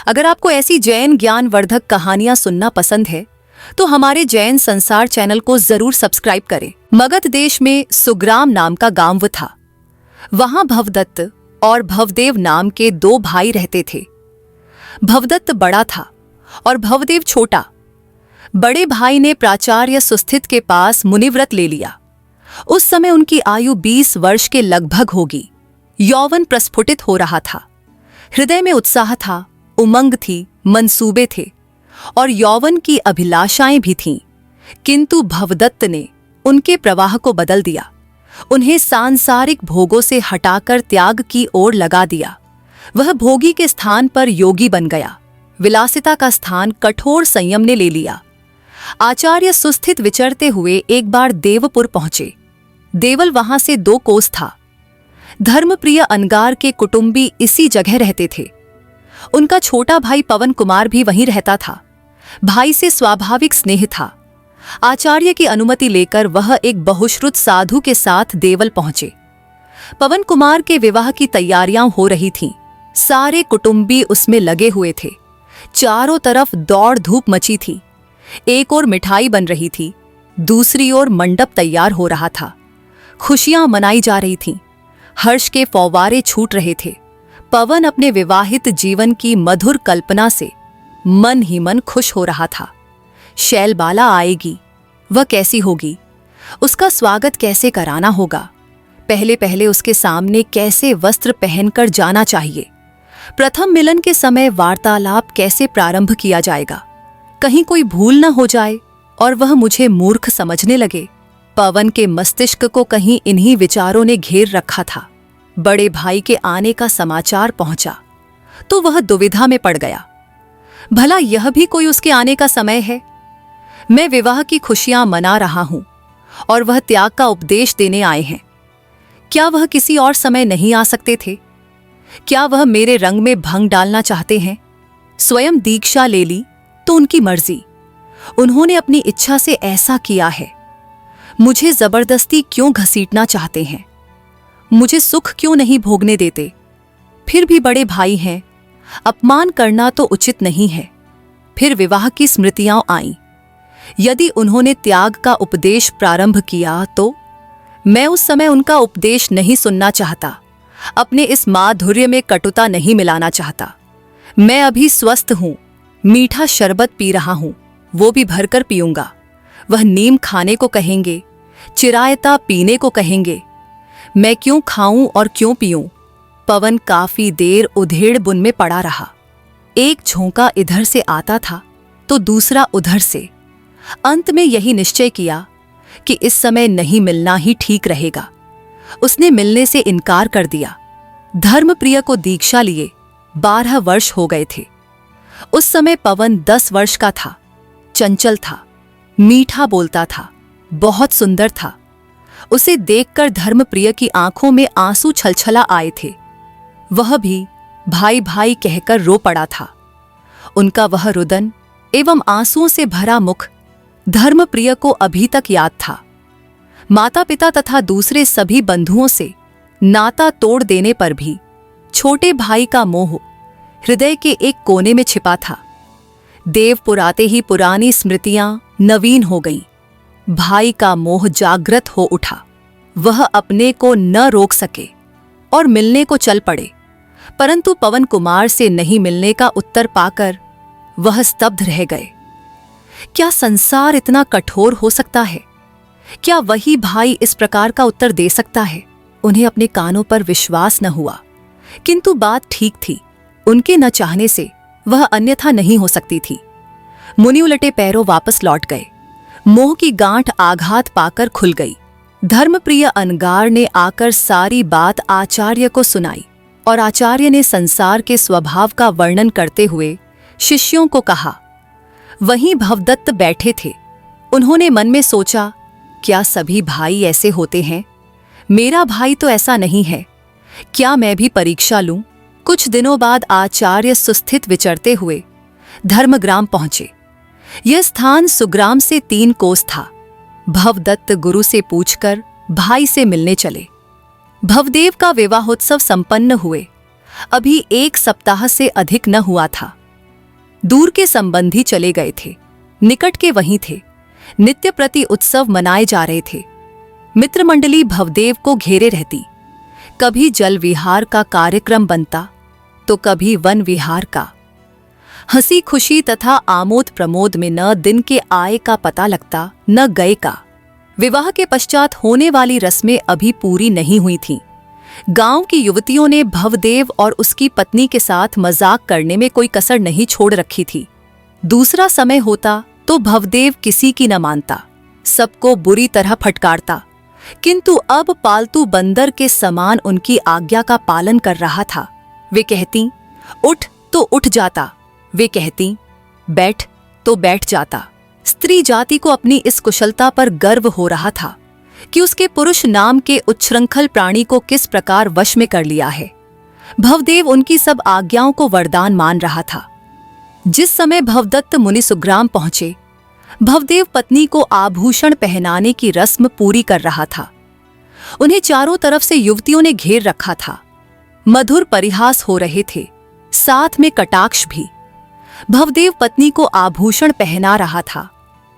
अगर आपको ऐसी जैन ज्ञानवर्धक कहानियां सुनना पसंद है तो हमारे जैन संसार चैनल को जरूर सब्सक्राइब करें। मगध देश में सुग्राम नाम का गांव था। वहां भवदत्त और भवदेव नाम के दो भाई रहते थे। भवदत्त बड़ा था और भवदेव छोटा। बड़े भाई ने प्राचार्य सुस्थित के पास मुनिव्रत ले लिया। उस समय उनकी आयु 20 वर्ष के लगभग होगी। यौवन प्रस्फुटित हो रहा था। हृदय में उत्साह था, उमंग थी, मंसूबे थे और यौवन की अभिलाषाएं भी थीं। किंतु भवदत्त ने उनके प्रवाह को बदल दिया। उन्हें सांसारिक भोगों से हटाकर त्याग की ओर लगा दिया। वह भोगी के स्थान पर योगी बन गया। विलासिता का स्थान कठोर संयम ने ले लिया। आचार्य सुस्थित विचरते हुए एक बार देवपुर पहुंचे। देवल वहां से 2 कोस था। धर्मप्रिय अनगार के कुटुंबी इसी जगह रहते थे। उनका छोटा भाई पवन कुमार भी वहीं रहता था। भाई से स्वाभाविक स्नेह था। आचार्य की अनुमति लेकर वह एक बहुश्रुत साधु के साथ देवल पहुंचे। पवन कुमार के विवाह की तैयारियां हो रही थीं। सारे कुटुंबी उसमें लगे हुए थे। चारों तरफ दौड़ धूप मची थी। एक ओर मिठाई बन रही थी, दूसरी ओर मंडप तैयार हो रहा था। खुशियां मनाई जा रही थीं। हर्ष के फौवारे छूट रहे थे। पवन अपने विवाहित जीवन की मधुर कल्पना से मन ही मन खुश हो रहा था। शैलबाला आएगी, वह कैसी होगी, उसका स्वागत कैसे कराना होगा, पहले पहले उसके सामने कैसे वस्त्र पहनकर जाना चाहिए, प्रथम मिलन के समय वार्तालाप कैसे प्रारंभ किया जाएगा, कहीं कोई भूल न हो जाए और वह मुझे मूर्ख समझने लगे। पवन के मस्तिष्क को कहीं इन्हीं विचारों ने घेर रखा था। बड़े भाई के आने का समाचार पहुंचा तो वह दुविधा में पड़ गया। भला यह भी कोई उसके आने का समय है? मैं विवाह की खुशियां मना रहा हूं और वह त्याग का उपदेश देने आए हैं। क्या वह किसी और समय नहीं आ सकते थे? क्या वह मेरे रंग में भंग डालना चाहते हैं? स्वयं दीक्षा ले ली तो उनकी मर्जी। उन्होंने अपनी इच्छा से ऐसा किया है। मुझे जबरदस्ती क्यों घसीटना चाहते हैं? मुझे सुख क्यों नहीं भोगने देते? फिर भी बड़े भाई हैं, अपमान करना तो उचित नहीं है। फिर विवाह की स्मृतियां आईं। यदि उन्होंने त्याग का उपदेश प्रारंभ किया तो मैं उस समय उनका उपदेश नहीं सुनना चाहता। अपने इस माधुर्य में कटुता नहीं मिलाना चाहता। मैं अभी स्वस्थ हूं, मीठा शरबत पी रहा हूं, वो भी भरकर पीऊंगा। वह नीम खाने को कहेंगे, चिरायता पीने को कहेंगे। मैं क्यों खाऊं और क्यों पीऊं? पवन काफी देर उधेड़ बुन में पड़ा रहा। एक झोंका इधर से आता था तो दूसरा उधर से। अंत में यही निश्चय किया कि इस समय नहीं मिलना ही ठीक रहेगा। उसने मिलने से इनकार कर दिया। धर्मप्रिय को दीक्षा लिए 12 वर्ष हो गए थे। उस समय पवन 10 वर्ष का था। चंचल था, मीठा बोलता था, बहुत सुंदर था। उसे देखकर धर्मप्रिय की आंखों में आंसू छलछला आए थे। वह भी भाई भाई कहकर रो पड़ा था। उनका वह रुदन एवं आंसुओं से भरा मुख धर्मप्रिय को अभी तक याद था। माता पिता तथा दूसरे सभी बंधुओं से नाता तोड़ देने पर भी छोटे भाई का मोह हृदय के एक कोने में छिपा था। देवपुर आते ही पुरानी स्मृतियां नवीन हो गईं। भाई का मोह जागृत हो उठा। वह अपने को न रोक सके और मिलने को चल पड़े। परंतु पवन कुमार से नहीं मिलने का उत्तर पाकर वह स्तब्ध रह गए। क्या संसार इतना कठोर हो सकता है? क्या वही भाई इस प्रकार का उत्तर दे सकता है? उन्हें अपने कानों पर विश्वास न हुआ। किंतु बात ठीक थी। उनके न चाहने से वह अन्यथा नहीं हो सकती थी। मुनि उलटे पैरों वापस लौट गए। मोह की गांठ आघात पाकर खुल गई। धर्मप्रिय अनगार ने आकर सारी बात आचार्य को सुनाई और आचार्य ने संसार के स्वभाव का वर्णन करते हुए शिष्यों को कहा। वहीं भवदत्त बैठे थे। उन्होंने मन में सोचा, क्या सभी भाई ऐसे होते हैं? मेरा भाई तो ऐसा नहीं है। क्या मैं भी परीक्षा लूं? कुछ दिनों बाद आचार्य सुस्थित विचरते हुए धर्मग्राम पहुंचे। यह स्थान सुग्राम से 3 कोस था। भवदत्त गुरु से पूछकर भाई से मिलने चले। भवदेव का विवाहोत्सव संपन्न हुए अभी 1 सप्ताह से अधिक न हुआ था। दूर के संबंधी चले गए थे, निकट के वहीं थे। नित्य प्रति उत्सव मनाए जा रहे थे। मित्रमंडली भवदेव को घेरे रहती। कभी जल विहार का कार्यक्रम बनता तो कभी वन विहार का। हंसी खुशी तथा आमोद प्रमोद में न दिन के आए का पता लगता न गए का। विवाह के पश्चात होने वाली रस्में अभी पूरी नहीं हुई थीं। गांव की युवतियों ने भवदेव और उसकी पत्नी के साथ मजाक करने में कोई कसर नहीं छोड़ रखी थी। दूसरा समय होता तो भवदेव किसी की न मानता, सबको बुरी तरह फटकारता, किंतु अब पालतू बंदर के समान उनकी आज्ञा का पालन कर रहा था। वे कहती उठ तो उठ जाता, वे कहती बैठ तो बैठ जाता। स्त्री जाति को अपनी इस कुशलता पर गर्व हो रहा था कि उसके पुरुष नाम के उच्छृंखल प्राणी को किस प्रकार वश में कर लिया है। भवदेव उनकी सब आज्ञाओं को वरदान मान रहा था। जिस समय भवदत्त मुनि सुग्राम पहुंचे, भवदेव पत्नी को आभूषण पहनाने की रस्म पूरी कर रहा था। उन्हें चारों तरफ से युवतियों ने घेर रखा था। मधुर परिहास हो रहे थे, साथ में कटाक्ष भी। भवदेव पत्नी को आभूषण पहना रहा था।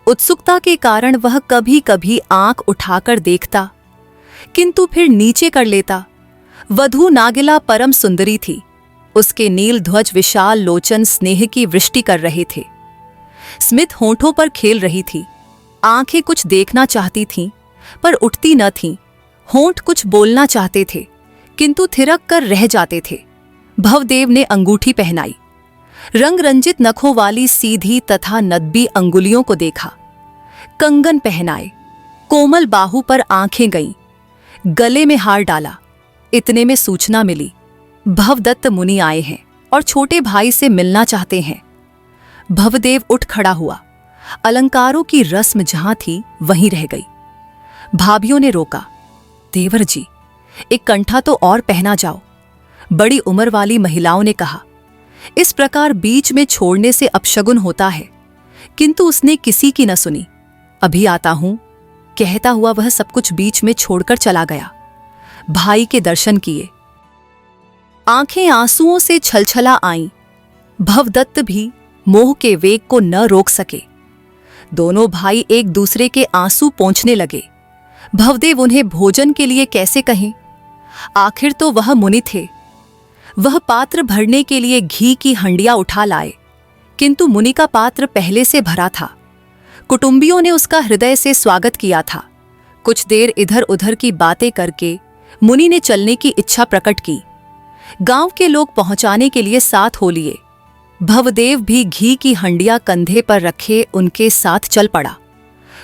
उत्सुकता के कारण वह कभी कभी आंख उठाकर देखता, किंतु फिर नीचे कर लेता। वधू नागिला परम सुंदरी थी। उसके नील ध्वज विशाल लोचन स्नेह की वृष्टि कर रहे थे। स्मित होंठों पर खेल रही थी। आंखें कुछ देखना चाहती थीं, पर उठती न थीं। होंठ कुछ बोलना चाहते थे, किंतु थिरक कर रह जाते थे। भवदेव ने अंगूठी पहनाई। रंग रंजित नखों वाली सीधी तथा नदबी अंगुलियों को देखा। कंगन पहनाए, कोमल बाहु पर आंखें गईं, गले में हार डाला। इतने में सूचना मिली, भवदत्त मुनि आए हैं और छोटे भाई से मिलना चाहते हैं। भवदेव उठ खड़ा हुआ। अलंकारों की रस्म जहां थी वहीं रह गई। भाभियों ने रोका, देवर जी, एक कंठा तो और पहना जाओ। बड़ी उम्र वाली महिलाओं ने कहा, इस प्रकार बीच में छोड़ने से अपशगुन होता है। किंतु उसने किसी की न सुनी। अभी आता हूं कहता हुआ वह सब कुछ बीच में छोड़कर चला गया। भाई के दर्शन किए। आंखें आंसुओं से छलछला आईं। भवदत्त भी मोह के वेग को न रोक सके। दोनों भाई एक दूसरे के आंसू पोंछने लगे। भवदेव उन्हें भोजन के लिए कैसे कहें? आखिर तो वह मुनि थे। वह पात्र भरने के लिए घी की हंडिया उठा लाए, किंतु मुनि का पात्र पहले से भरा था। कुटुंबियों ने उसका हृदय से स्वागत किया था। कुछ देर इधर उधर की बातें करके मुनि ने चलने की इच्छा प्रकट की। गांव के लोग पहुंचाने के लिए साथ हो लिए। भवदेव भी घी की हंडिया कंधे पर रखे उनके साथ चल पड़ा।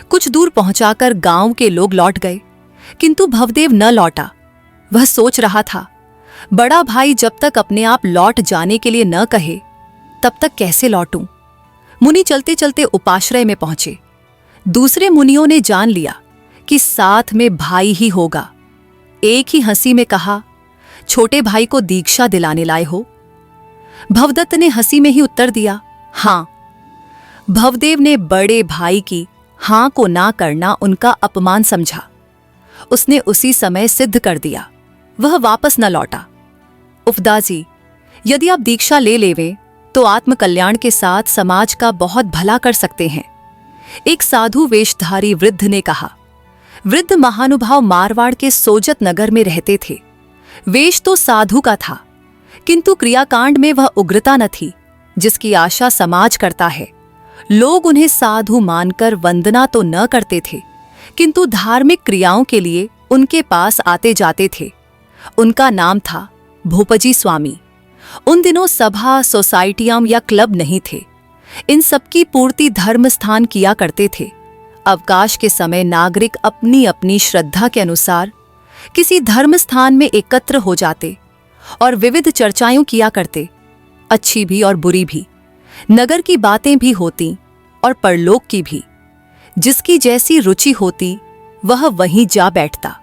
कुछ दूर पहुंचाकर गांव के लोग लौट गए, किंतु भवदेव न लौटा। वह सोच रहा था, बड़ा भाई जब तक अपने आप लौट जाने के लिए न कहे, तब तक कैसे लौटूं? मुनि चलते चलते उपाश्रय में पहुंचे। दूसरे मुनियों ने जान लिया कि साथ में भाई ही होगा। एक ही हंसी में कहा, छोटे भाई को दीक्षा दिलाने लाए हो? भवदत्त ने हंसी में ही उत्तर दिया, हां। भवदेव ने बड़े भाई की हां को ना करना उनका अपमान समझा। उसने उसी समय सिद्ध कर दिया। वह वापस न लौटा। उफदाजी, यदि आप दीक्षा ले लेवें तो आत्मकल्याण के साथ समाज का बहुत भला कर सकते हैं, एक साधु वेशधारी वृद्ध ने कहा। वृद्ध महानुभाव मारवाड़ के सोजत नगर में रहते थे। वेश तो साधु का था, किंतु क्रियाकांड में वह उग्रता न थी जिसकी आशा समाज करता है। लोग उन्हें साधु मानकर वंदना तो न करते थे, किंतु धार्मिक क्रियाओं के लिए उनके पास आते जाते थे। उनका नाम था भूपजी स्वामी। उन दिनों सभा, सोसाइटियां या क्लब नहीं थे। इन सबकी पूर्ति धर्म स्थान किया करते थे। अवकाश के समय नागरिक अपनी अपनी श्रद्धा के अनुसार किसी धर्म स्थान में एकत्र हो जाते और विविध चर्चाएं किया करते, अच्छी भी और बुरी भी। नगर की बातें भी होती और परलोक की भी। जिसकी जैसी रुचि होती वह वहीं जा बैठता।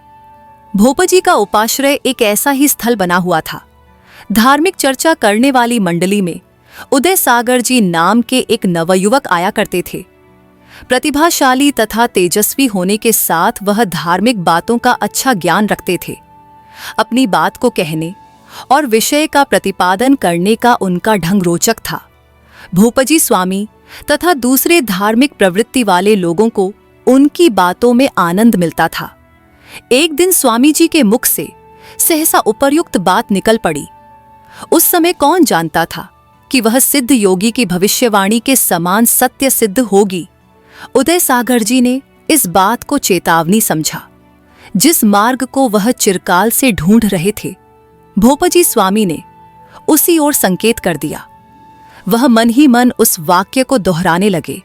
भोपजी का उपाश्रय एक ऐसा ही स्थल बना हुआ था। धार्मिक चर्चा करने वाली मंडली में उदय सागर जी नाम के एक नवयुवक आया करते थे। प्रतिभाशाली तथा तेजस्वी होने के साथ वह धार्मिक बातों का अच्छा ज्ञान रखते थे। अपनी बात को कहने और विषय का प्रतिपादन करने का उनका ढंग रोचक था। भोपजी स्वामी तथा दूसरे धार्मिक प्रवृत्ति वाले लोगों को उनकी बातों में आनंद मिलता था। एक दिन स्वामी जी के मुख से सहसा उपर्युक्त बात निकल पड़ी। उस समय कौन जानता था कि वह सिद्ध योगी की भविष्यवाणी के समान सत्य सिद्ध होगी। उदय सागर जी ने इस बात को चेतावनी समझा जिस मार्ग को वह चिरकाल से ढूंढ रहे थे। भोपजी स्वामी ने उसी ओर संकेत कर दिया। वह मन ही मन उस वाक्य को दोहराने लगे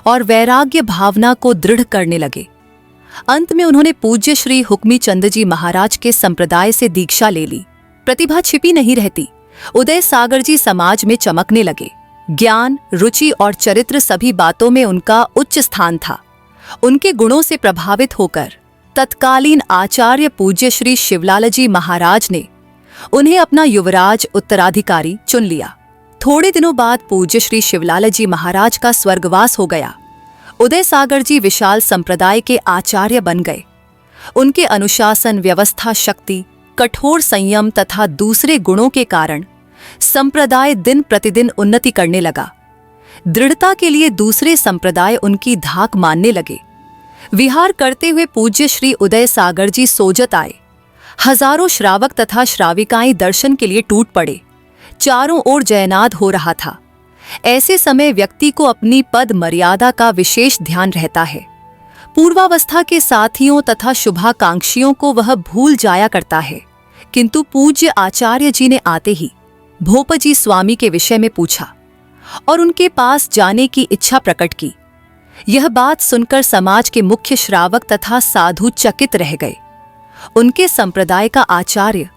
और वैराग्य भावना को दृढ़ करने लगे। अंत में उन्होंने पूज्य श्री हुक्मी चंद जी महाराज के संप्रदाय से दीक्षा ले ली। प्रतिभा छिपी नहीं रहती। उदय सागर जी समाज में चमकने लगे। ज्ञान, रुचि और चरित्र सभी बातों में उनका उच्च स्थान था। उनके गुणों से प्रभावित होकर तत्कालीन आचार्य पूज्य श्री शिवलाल जी महाराज ने उन्हें अपना युवराज उत्तराधिकारी चुन लिया। थोड़े दिनों बाद पूज्य श्री शिवलाल जी महाराज का स्वर्गवास हो गया। उदय सागर जी विशाल संप्रदाय के आचार्य बन गए। उनके अनुशासन, व्यवस्था, शक्ति, कठोर संयम तथा दूसरे गुणों के कारण संप्रदाय दिन प्रतिदिन उन्नति करने लगा। दृढ़ता के लिए दूसरे संप्रदाय उनकी धाक मानने लगे। विहार करते हुए पूज्य श्री उदय सागर जी सोजत आए। हजारों श्रावक तथा श्राविकाएं दर्शन के लिए टूट पड़े। चारों ओर जयनाद हो रहा था। ऐसे समय व्यक्ति को अपनी पद मर्यादा का विशेष ध्यान रहता है। पूर्वावस्था के साथियों तथा शुभाकांक्षियों को वह भूल जाया करता है। किंतु पूज्य आचार्य जी ने आते ही भोपजी स्वामी के विषय में पूछा और उनके पास जाने की इच्छा प्रकट की। यह बात सुनकर समाज के मुख्य श्रावक तथा साधु चकित रह गए। उनके संप्रदाय का आचार्य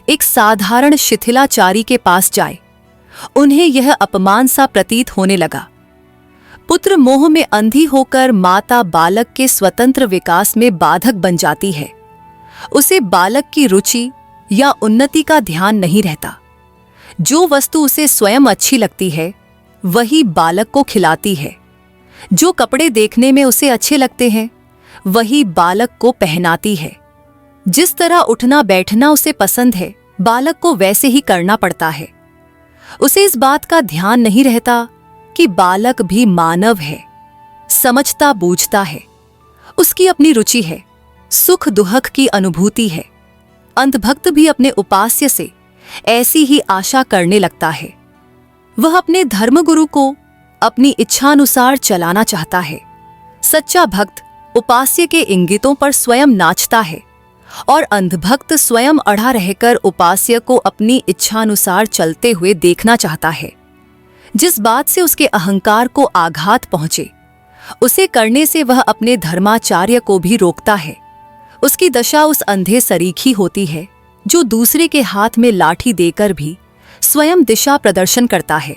एक साधारण शिथिलाचारी के पास जाए, उन्हें यह अपमान सा प्रतीत होने लगा। पुत्र मोह में अंधी होकर माता बालक के स्वतंत्र विकास में बाधक बन जाती है। उसे बालक की रुचि या उन्नति का ध्यान नहीं रहता। जो वस्तु उसे स्वयं अच्छी लगती है वही बालक को खिलाती है। जो कपड़े देखने में उसे अच्छे लगते हैं वही बालक को पहनाती है। जिस तरह उठना बैठना उसे पसंद है बालक को वैसे ही करना पड़ता है। उसे इस बात का ध्यान नहीं रहता कि बालक भी मानव है, समझता बूझता है, उसकी अपनी रुचि है, सुख दुख की अनुभूति है। अंधभक्त भी अपने उपास्य से ऐसी ही आशा करने लगता है। वह अपने धर्मगुरु को अपनी इच्छानुसार चलाना चाहता है। सच्चा भक्त उपास्य के इंगितों पर स्वयं नाचता है और अंधभक्त स्वयं अड़ा रहकर उपास्य को अपनी इच्छानुसार चलते हुए देखना चाहता है। जिस बात से उसके अहंकार को आघात पहुंचे उसे करने से वह अपने धर्माचार्य को भी रोकता है। उसकी दशा उस अंधे सरीखी होती है जो दूसरे के हाथ में लाठी देकर भी स्वयं दिशा प्रदर्शन करता है,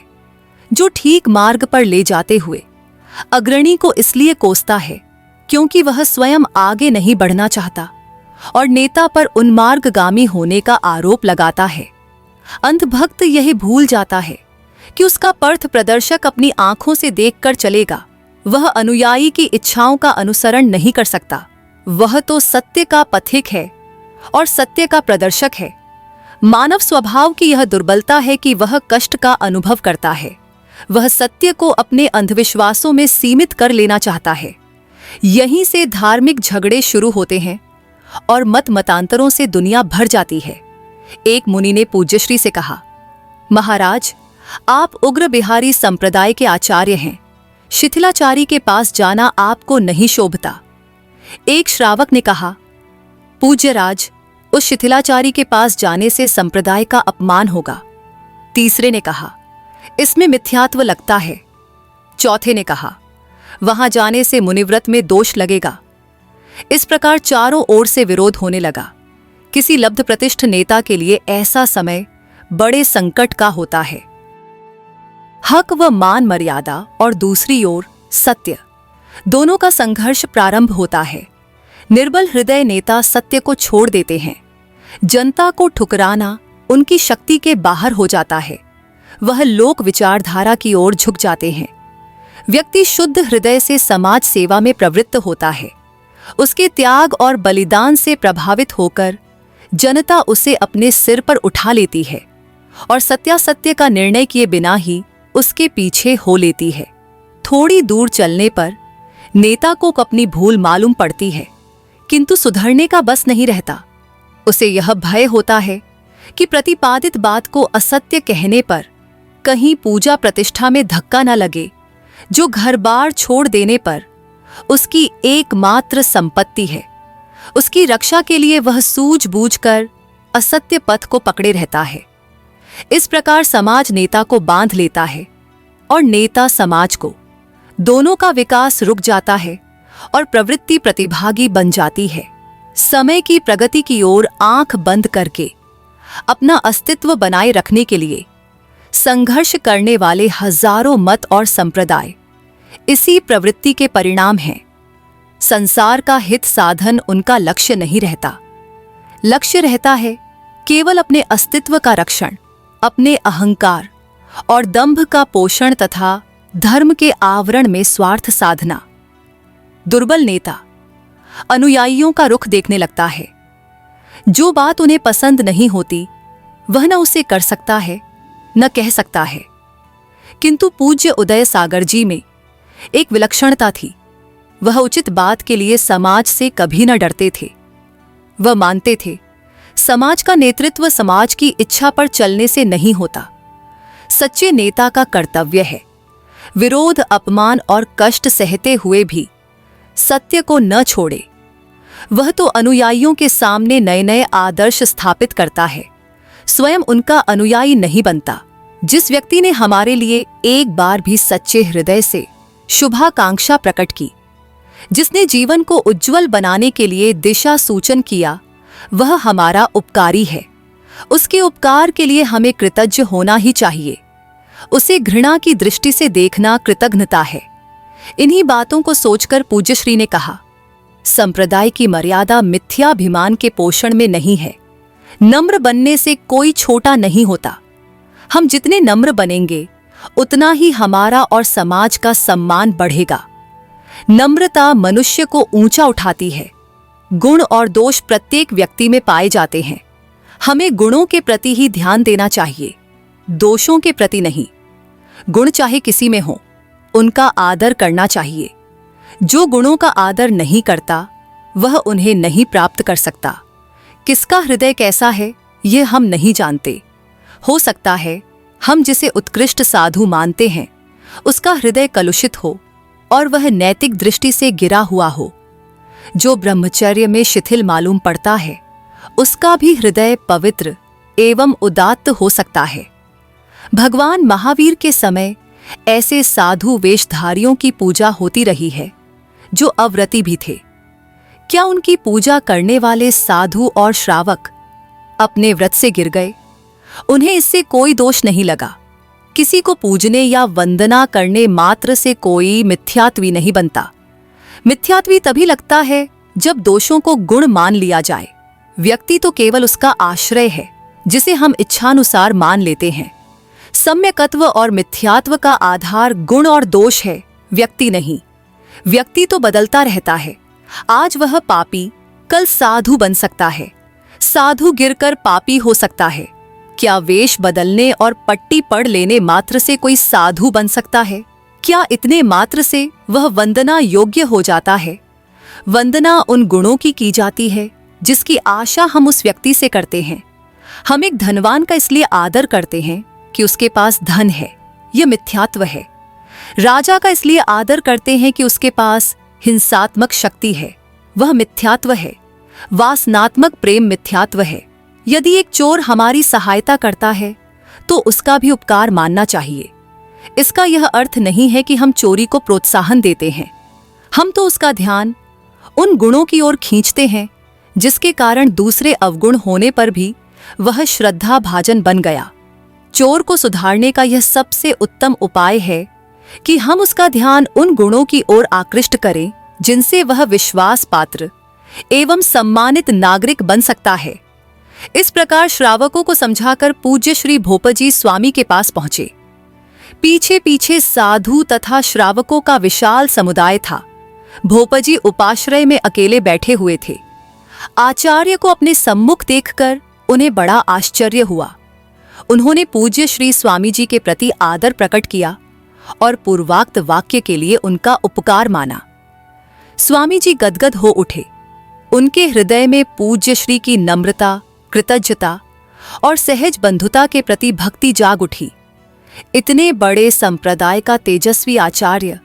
जो ठीक मार्ग पर ले जाते हुए अग्रणी को इसलिए कोसता है क्योंकि वह स्वयं आगे नहीं बढ़ना चाहता और नेता पर उन्मार्गगामी होने का आरोप लगाता है। अंधभक्त यही भूल जाता है कि उसका पथ प्रदर्शक अपनी आंखों से देखकर चलेगा। वह अनुयायी की इच्छाओं का अनुसरण नहीं कर सकता। वह तो सत्य का पथिक है और सत्य का प्रदर्शक है। मानव स्वभाव की यह दुर्बलता है कि वह कष्ट का अनुभव करता है। वह सत्य को अपने अंधविश्वासों में सीमित कर लेना चाहता है। यहीं से धार्मिक झगड़े शुरू होते हैं और मत मतांतरों से दुनिया भर जाती है। एक मुनि ने पूज्यश्री से कहा, महाराज, आप उग्र बिहारी संप्रदाय के आचार्य हैं। शिथिलाचारी के पास जाना आपको नहीं शोभता। एक श्रावक ने कहा, पूज्यराज, उस शिथिलाचारी के पास जाने से संप्रदाय का अपमान होगा। तीसरे ने कहा, इसमें मिथ्यात्व लगता है। चौथे ने कहा, वहां जाने से मुनिव्रत में दोष लगेगा। इस प्रकार चारों ओर से विरोध होने लगा। किसी लब्ध प्रतिष्ठ नेता के लिए ऐसा समय बड़े संकट का होता है। हक व मान मर्यादा और दूसरी ओर सत्य, दोनों का संघर्ष प्रारंभ होता है। निर्बल हृदय नेता सत्य को छोड़ देते हैं। जनता को ठुकराना उनकी शक्ति के बाहर हो जाता है। वह लोक विचारधारा की ओर झुक जाते हैं। व्यक्ति शुद्ध हृदय से समाज सेवा में प्रवृत्त होता है। उसके त्याग और बलिदान से प्रभावित होकर जनता उसे अपने सिर पर उठा लेती है और सत्यासत्य का निर्णय किए बिना ही उसके पीछे हो लेती है। थोड़ी दूर चलने पर नेता को अपनी भूल मालूम पड़ती है, किंतु सुधरने का बस नहीं रहता। उसे यह भय होता है कि प्रतिपादित बात को असत्य कहने पर कहीं पूजा प्रतिष्ठा में धक्का न लगे, जो घर बार छोड़ देने पर उसकी एकमात्र संपत्ति है। उसकी रक्षा के लिए वह सूझबूझकर असत्य पथ को पकड़े रहता है। इस प्रकार समाज नेता को बांध लेता है और नेता समाज को। दोनों का विकास रुक जाता है और प्रवृत्ति प्रतिभागी बन जाती है। समय की प्रगति की ओर आंख बंद करके अपना अस्तित्व बनाए रखने के लिए संघर्ष करने वाले हजारों मत और संप्रदाय इसी प्रवृत्ति के परिणाम हैं। संसार का हित साधन उनका लक्ष्य नहीं रहता। लक्ष्य रहता है केवल अपने अस्तित्व का रक्षण, अपने अहंकार और दंभ का पोषण तथा धर्म के आवरण में स्वार्थ साधना। दुर्बल नेता अनुयायियों का रुख देखने लगता है। जो बात उन्हें पसंद नहीं होती वह न उसे कर सकता है न कह सकता है। किंतु पूज्य उदय सागर जी में एक विलक्षणता थी। वह उचित बात के लिए समाज से कभी न डरते थे। वह मानते थे समाज का नेतृत्व समाज की इच्छा पर चलने से नहीं होता। सच्चे नेता का कर्तव्य है विरोध, अपमान और कष्ट सहते हुए भी सत्य को न छोड़े। वह तो अनुयायियों के सामने नए नए आदर्श स्थापित करता है, स्वयं उनका अनुयायी नहीं बनता। जिस व्यक्ति ने हमारे लिए एक बार भी सच्चे हृदय से शुभाकांक्षा प्रकट की, जिसने जीवन को उज्जवल बनाने के लिए दिशा सूचन किया, वह हमारा उपकारी है। उसके उपकार के लिए हमें कृतज्ञ होना ही चाहिए। उसे घृणा की दृष्टि से देखना कृतज्ञता है। इन्हीं बातों को सोचकर पूज्य श्री ने कहा, संप्रदाय की मर्यादा मिथ्याभिमान के पोषण में नहीं है। नम्र बनने से कोई छोटा नहीं होता। हम जितने नम्र बनेंगे उतना ही हमारा और समाज का सम्मान बढ़ेगा। नम्रता मनुष्य को ऊंचा उठाती है। गुण और दोष प्रत्येक व्यक्ति में पाए जाते हैं। हमें गुणों के प्रति ही ध्यान देना चाहिए, दोषों के प्रति नहीं। गुण चाहे किसी में हो, उनका आदर करना चाहिए। जो गुणों का आदर नहीं करता वह उन्हें नहीं प्राप्त कर सकता। किसका हृदय कैसा है यह हम नहीं जानते। हो सकता है हम जिसे उत्कृष्ट साधु मानते हैं उसका हृदय कलुषित हो और वह नैतिक दृष्टि से गिरा हुआ हो। जो ब्रह्मचर्य में शिथिल मालूम पड़ता है उसका भी हृदय पवित्र एवं उदात्त हो सकता है। भगवान महावीर के समय ऐसे साधु वेशधारियों की पूजा होती रही है जो अव्रती भी थे। क्या उनकी पूजा करने वाले साधु और श्रावक अपने व्रत से गिर गए? उन्हें इससे कोई दोष नहीं लगा। किसी को पूजने या वंदना करने मात्र से कोई मिथ्यात्वी नहीं बनता। मिथ्यात्वी तभी लगता है जब दोषों को गुण मान लिया जाए। व्यक्ति तो केवल उसका आश्रय है जिसे हम इच्छानुसार मान लेते हैं। सम्यकत्व और मिथ्यात्व का आधार गुण और दोष है, व्यक्ति नहीं। व्यक्ति तो बदलता रहता है। आज वह पापी कल साधु बन सकता है, साधु गिरकर पापी हो सकता है। क्या वेश बदलने और पट्टी पढ़ लेने मात्र से कोई साधु बन सकता है? क्या इतने मात्र से वह वंदना योग्य हो जाता है? वंदना उन गुणों की जाती है जिसकी आशा हम उस व्यक्ति से करते हैं। हम एक धनवान का इसलिए आदर करते हैं कि उसके पास धन है, यह मिथ्यात्व है। राजा का इसलिए आदर करते हैं कि उसके पास हिंसात्मक शक्ति है, वह मिथ्यात्व है। वासनात्मक प्रेम मिथ्यात्व है। यदि एक चोर हमारी सहायता करता है तो उसका भी उपकार मानना चाहिए। इसका यह अर्थ नहीं है कि हम चोरी को प्रोत्साहन देते हैं। हम तो उसका ध्यान उन गुणों की ओर खींचते हैं जिसके कारण दूसरे अवगुण होने पर भी वह श्रद्धा भाजन बन गया। चोर को सुधारने का यह सबसे उत्तम उपाय है कि हम उसका ध्यान उन गुणों की ओर आकृष्ट करें जिनसे वह विश्वास पात्र एवं सम्मानित नागरिक बन सकता है। इस प्रकार श्रावकों को समझाकर पूज्य श्री भोपजी स्वामी के पास पहुंचे। पीछे पीछे साधु तथा श्रावकों का विशाल समुदाय था। भोपजी उपाश्रय में अकेले बैठे हुए थे। आचार्य को अपने सम्मुख देखकर उन्हें बड़ा आश्चर्य हुआ। उन्होंने पूज्य श्री स्वामी जी के प्रति आदर प्रकट किया और पूर्वाक्त वाक्य के लिए उनका उपकार माना। स्वामी जी गदगद हो उठे। उनके हृदय में पूज्य श्री की नम्रता, कृतज्ञता और सहज बंधुता के प्रति भक्ति जाग उठी। इतने बड़े संप्रदाय का तेजस्वी आचार्य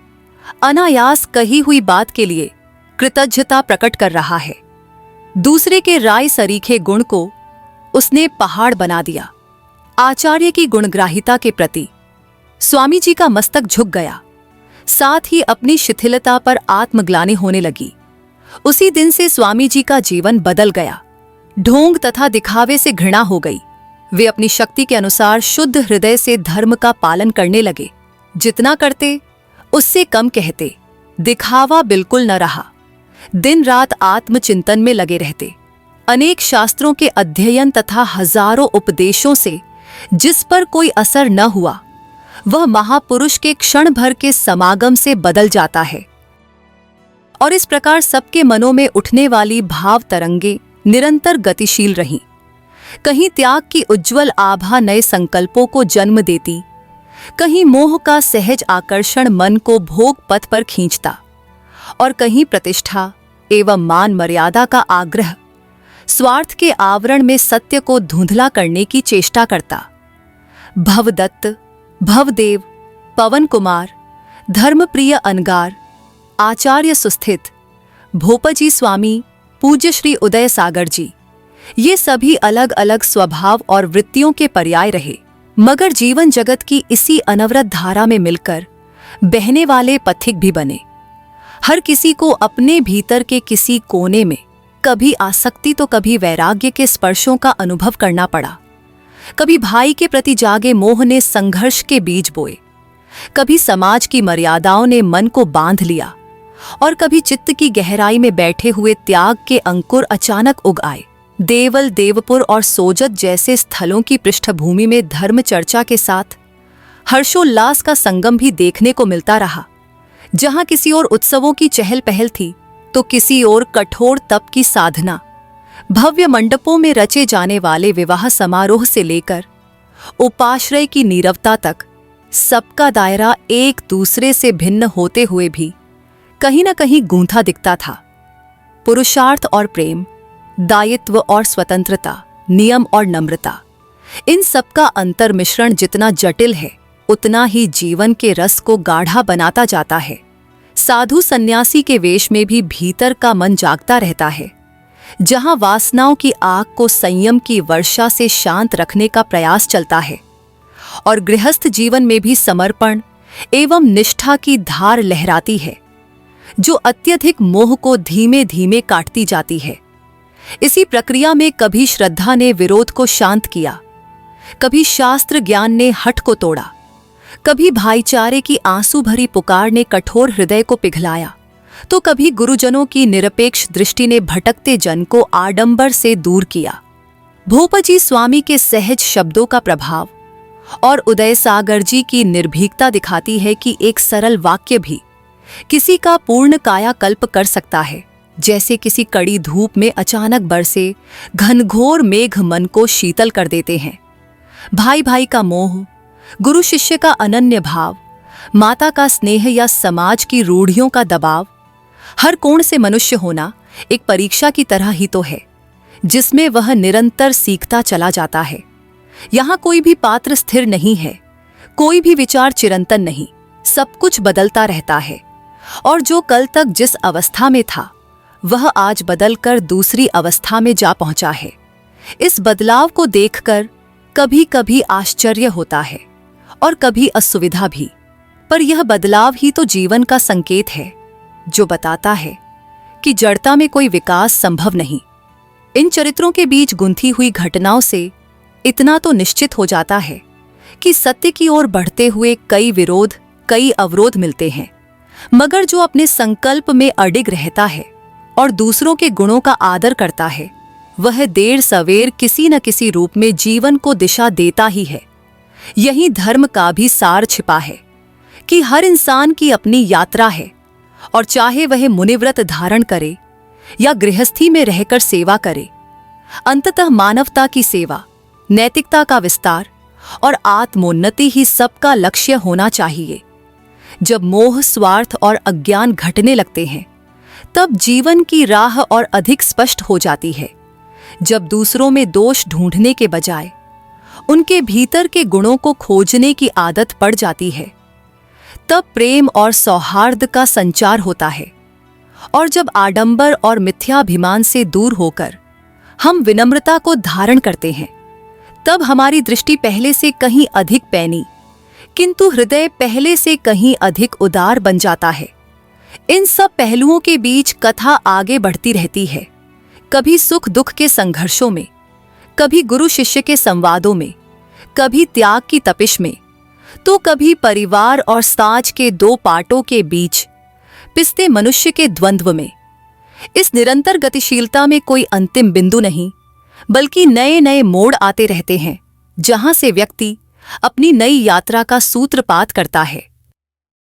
अनायास कही हुई बात के लिए कृतज्ञता प्रकट कर रहा है। दूसरे के राय सरीखे गुण को उसने पहाड़ बना दिया। आचार्य की गुणग्राहिता के प्रति स्वामी जी का मस्तक झुक गया। साथ ही अपनी शिथिलता पर आत्मग्लानि होने लगी। उसी दिन से स्वामी जी का जीवन बदल गया। ढोंग तथा दिखावे से घृणा हो गई। वे अपनी शक्ति के अनुसार शुद्ध हृदय से धर्म का पालन करने लगे। जितना करते उससे कम कहते। दिखावा बिल्कुल न रहा। दिन रात आत्मचिंतन में लगे रहते। अनेक शास्त्रों के अध्ययन तथा हजारों उपदेशों से जिस पर कोई असर न हुआ, वह महापुरुष के क्षण भर के समागम से बदल जाता है। और इस प्रकार सबके मनों में उठने वाली भाव तरंगे निरंतर गतिशील रहीं। कहीं त्याग की उज्जवल आभा नए संकल्पों को जन्म देती, कहीं मोह का सहज आकर्षण मन को भोग पथ पर खींचता, और कहीं प्रतिष्ठा एवं मान मर्यादा का आग्रह स्वार्थ के आवरण में सत्य को धुंधला करने की चेष्टा करता। भवदत्त, भवदेव, पवन कुमार, धर्मप्रिय अनगार, आचार्य सुस्थित, भोपजी स्वामी, पूज्य श्री उदय सागर जी, ये सभी अलग अलग स्वभाव और वृत्तियों के पर्याय रहे, मगर जीवन जगत की इसी अनवरत धारा में मिलकर बहने वाले पथिक भी बने। हर किसी को अपने भीतर के किसी कोने में कभी आसक्ति तो कभी वैराग्य के स्पर्शों का अनुभव करना पड़ा। कभी भाई के प्रति जागे मोह ने संघर्ष के बीज बोए, कभी समाज की मर्यादाओं ने मन को बांध लिया, और कभी चित्त की गहराई में बैठे हुए त्याग के अंकुर अचानक उग आए। देवल, देवपुर और सोजत जैसे स्थलों की पृष्ठभूमि में धर्म चर्चा के साथ हर्षोल्लास का संगम भी देखने को मिलता रहा। जहां किसी ओर उत्सवों की चहल पहल थी, तो किसी ओर कठोर तप की साधना। भव्य मंडपों में रचे जाने वाले विवाह समारोह से लेकर उपाश्रय की नीरवता तक सबका दायरा एक दूसरे से भिन्न होते हुए भी कहीं न कहीं गूंथा दिखता था। पुरुषार्थ और प्रेम, दायित्व और स्वतंत्रता, नियम और नम्रता, इन सबका अंतर मिश्रण जितना जटिल है, उतना ही जीवन के रस को गाढ़ा बनाता जाता है। साधु सन्यासी के वेश में भी भीतर का मन जागता रहता है। जहां वासनाओं की आग को संयम की वर्षा से शांत रखने का प्रयास चलता है, और गृहस्थ जीवन में भी समर्पण एवं निष्ठा की धार लहराती है, जो अत्यधिक मोह को धीमे धीमे काटती जाती है। इसी प्रक्रिया में कभी श्रद्धा ने विरोध को शांत किया, कभी शास्त्र ज्ञान ने हठ को तोड़ा, कभी भाईचारे की आंसू भरी पुकार ने कठोर हृदय को पिघलाया, तो कभी गुरुजनों की निरपेक्ष दृष्टि ने भटकते जन को आडंबर से दूर किया। भोपजी स्वामी के सहज शब्दों का प्रभाव और उदय सागर जी की निर्भीकता दिखाती है कि एक सरल वाक्य भी किसी का पूर्ण कायाकल्प कर सकता है। जैसे किसी कड़ी धूप में अचानक बरसे घनघोर मेघ मन को शीतल कर देते हैं। भाई भाई का मोह, गुरु शिष्य का अनन्य भाव, माता का स्नेह या समाज की रूढ़ियों का दबाव, हर कोण से मनुष्य होना एक परीक्षा की तरह ही तो है, जिसमें वह निरंतर सीखता चला जाता है। यहाँ कोई भी पात्र स्थिर नहीं है, कोई भी विचार चिरंतन नहीं, सब कुछ बदलता रहता है, और जो कल तक जिस अवस्था में था, वह आज बदलकर दूसरी अवस्था में जा पहुंचा है। इस बदलाव को देखकर कभी कभी आश्चर्य होता है और कभी असुविधा भी, पर यह बदलाव ही तो जीवन का संकेत है, जो बताता है कि जड़ता में कोई विकास संभव नहीं। इन चरित्रों के बीच गुंथी हुई घटनाओं से इतना तो निश्चित हो जाता है कि सत्य की ओर बढ़ते हुए कई विरोध, कई अवरोध मिलते हैं, मगर जो अपने संकल्प में अडिग रहता है और दूसरों के गुणों का आदर करता है, वह देर सवेर किसी न किसी रूप में जीवन को दिशा देता ही है। यही धर्म का भी सार छिपा है कि हर इंसान की अपनी यात्रा है, और चाहे वह मुनिव्रत धारण करे या गृहस्थी में रहकर सेवा करे, अंततः मानवता की सेवा, नैतिकता का विस्तार और आत्मोन्नति ही सबका लक्ष्य होना चाहिए। जब मोह, स्वार्थ और अज्ञान घटने लगते हैं, तब जीवन की राह और अधिक स्पष्ट हो जाती है। जब दूसरों में दोष ढूंढने के बजाय उनके भीतर के गुणों को खोजने की आदत पड़ जाती है, तब प्रेम और सौहार्द का संचार होता है। और जब आडंबर और मिथ्याभिमान से दूर होकर हम विनम्रता को धारण करते हैं, तब हमारी दृष्टि पहले से कहीं अधिक पैनी, किंतु हृदय पहले से कहीं अधिक उदार बन जाता है। इन सब पहलुओं के बीच कथा आगे बढ़ती रहती है, कभी सुख दुख के संघर्षों में, कभी गुरु शिष्य के संवादों में, कभी त्याग की तपिश में, तो कभी परिवार और समाज के दो पार्टों के बीच पिसते मनुष्य के द्वंद्व में। इस निरंतर गतिशीलता में कोई अंतिम बिंदु नहीं, बल्कि नए नए मोड़ आते रहते हैं, जहां से व्यक्ति अपनी नई यात्रा का सूत्रपात करता है।